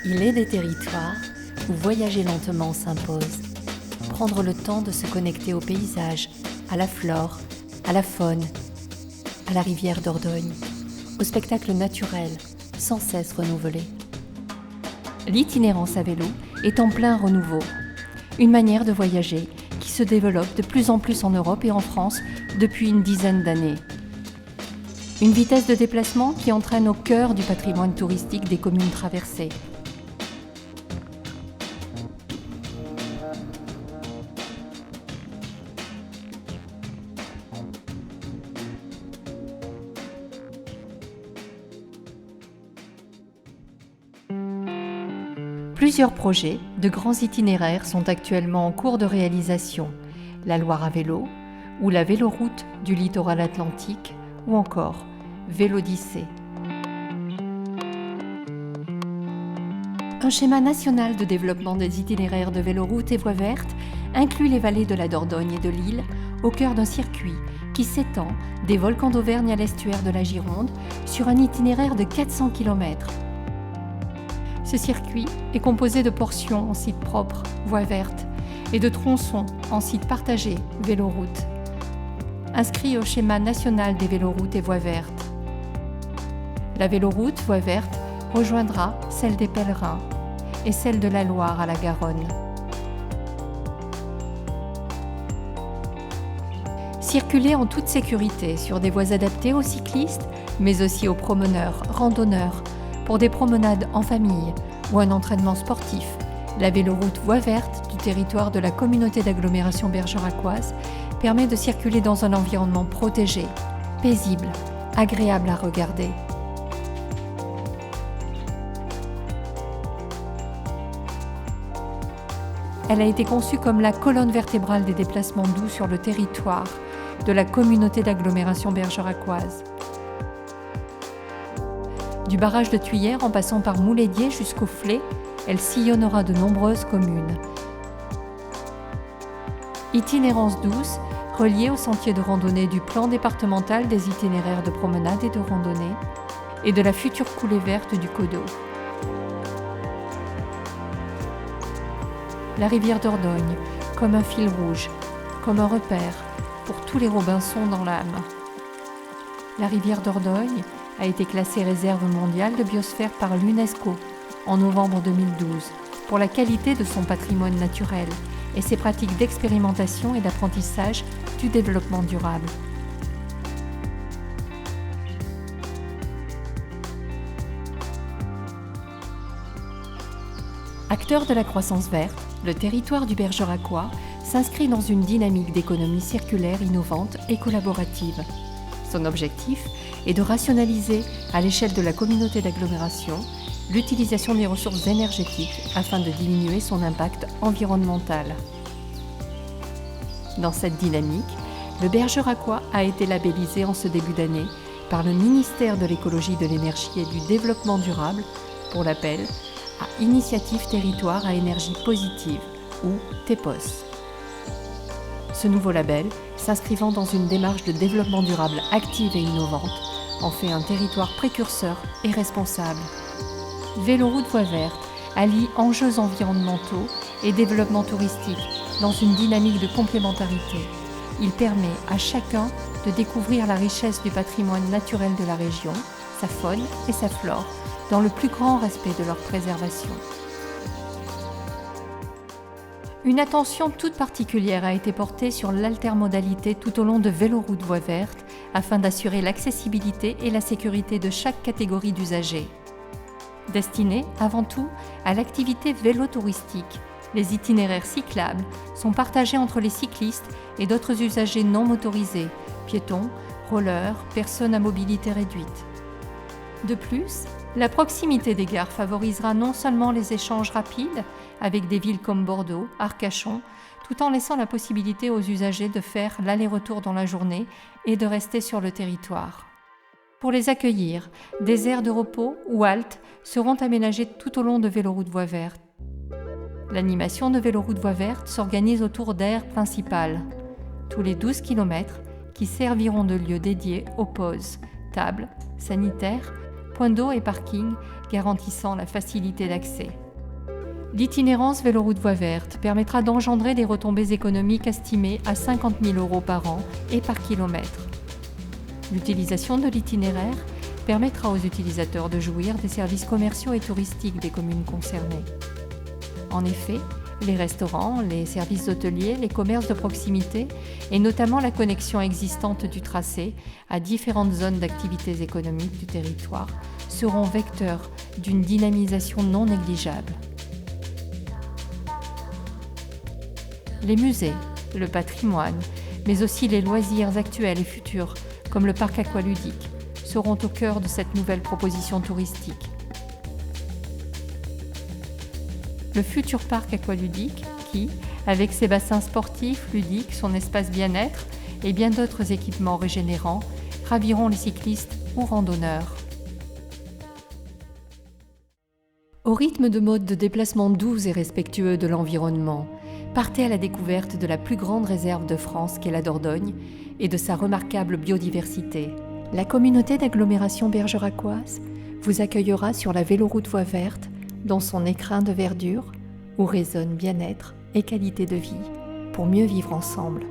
Il est des territoires où voyager lentement s'impose. Prendre le temps de se connecter au paysage, à la flore, à la faune, à la rivière Dordogne, au spectacle naturel, sans cesse renouvelé. L'itinérance à vélo est en plein renouveau. Une manière de voyager qui se développe de plus en plus en Europe et en France depuis une dizaine d'années. Une vitesse de déplacement qui entraîne au cœur du patrimoine touristique des communes traversées. Plusieurs projets de grands itinéraires sont actuellement en cours de réalisation. La Loire à vélo, ou la véloroute du littoral atlantique, ou encore Vélodyssée. Un schéma national de développement des itinéraires de véloroute et voies vertes inclut les vallées de la Dordogne et de l'Isle au cœur d'un circuit qui s'étend des volcans d'Auvergne à l'estuaire de la Gironde sur un itinéraire de 400 km. Ce circuit est composé de portions en site propre, voies vertes, et de tronçons en site partagé, véloroute, inscrits au schéma national des véloroutes et voies vertes. La véloroute, voie verte, rejoindra celle des pèlerins et celle de la Loire à la Garonne. Circuler en toute sécurité sur des voies adaptées aux cyclistes, mais aussi aux promeneurs, randonneurs, pour des promenades en famille ou un entraînement sportif, la véloroute voie verte du territoire de la communauté d'agglomération bergeracoise permet de circuler dans un environnement protégé, paisible, agréable à regarder. Elle a été conçue comme la colonne vertébrale des déplacements doux sur le territoire de la communauté d'agglomération bergeracoise. Du barrage de Tuyères en passant par Mouledier jusqu'au Flé, elle sillonnera de nombreuses communes. Itinérance douce, reliée au sentier de randonnée du plan départemental des itinéraires de promenade et de randonnée et de la future coulée verte du Codeau. La rivière Dordogne, comme un fil rouge, comme un repère pour tous les Robinsons dans l'âme. La rivière Dordogne a été classée réserve mondiale de biosphère par l'UNESCO en novembre 2012 pour la qualité de son patrimoine naturel et ses pratiques d'expérimentation et d'apprentissage du développement durable. Acteur de la croissance verte, le territoire du Bergeracois s'inscrit dans une dynamique d'économie circulaire innovante et collaborative. Son objectif est de rationaliser, à l'échelle de la communauté d'agglomération, l'utilisation des ressources énergétiques afin de diminuer son impact environnemental. Dans cette dynamique, le Bergeracois a été labellisé en ce début d'année par le ministère de l'Écologie, de l'Énergie et du Développement durable pour l'appel à Initiative Territoire à énergie positive, ou TEPOS. Ce nouveau label, s'inscrivant dans une démarche de développement durable active et innovante, en fait un territoire précurseur et responsable. Véloroute voie verte allie enjeux environnementaux et développement touristique dans une dynamique de complémentarité. Il permet à chacun de découvrir la richesse du patrimoine naturel de la région, sa faune et sa flore, dans le plus grand respect de leur préservation. Une attention toute particulière a été portée sur l'altermodalité tout au long de Véloroute voie verte afin d'assurer l'accessibilité et la sécurité de chaque catégorie d'usagers. Destinée avant tout à l'activité vélo-touristique, les itinéraires cyclables sont partagés entre les cyclistes et d'autres usagers non motorisés, piétons, rollers, personnes à mobilité réduite. De plus, la proximité des gares favorisera non seulement les échanges rapides avec des villes comme Bordeaux, Arcachon, tout en laissant la possibilité aux usagers de faire l'aller-retour dans la journée et de rester sur le territoire. Pour les accueillir, des aires de repos ou haltes seront aménagées tout au long de Véloroute voie verte. L'animation de Véloroute voie verte s'organise autour d'aires principales, tous les 12 km, qui serviront de lieu dédié aux pauses, tables, sanitaires, points d'eau et parking garantissant la facilité d'accès. L'itinérance véloroute voie verte permettra d'engendrer des retombées économiques estimées à 50 000 € par an et par kilomètre. L'utilisation de l'itinéraire permettra aux utilisateurs de jouir des services commerciaux et touristiques des communes concernées. En effet, les restaurants, les services hôteliers, les commerces de proximité et notamment la connexion existante du tracé à différentes zones d'activités économiques du territoire seront vecteurs d'une dynamisation non négligeable. Les musées, le patrimoine, mais aussi les loisirs actuels et futurs, comme le parc aqualudique, seront au cœur de cette nouvelle proposition touristique. Le futur parc aqualudique qui, avec ses bassins sportifs, ludiques, son espace bien-être et bien d'autres équipements régénérants, raviront les cyclistes ou randonneurs. Au rythme de modes de déplacement doux et respectueux de l'environnement, partez à la découverte de la plus grande réserve de France qu'est la Dordogne et de sa remarquable biodiversité. La communauté d'agglomération bergeracoise vous accueillera sur la véloroute voie verte dans son écrin de verdure où résonnent bien-être et qualité de vie pour mieux vivre ensemble.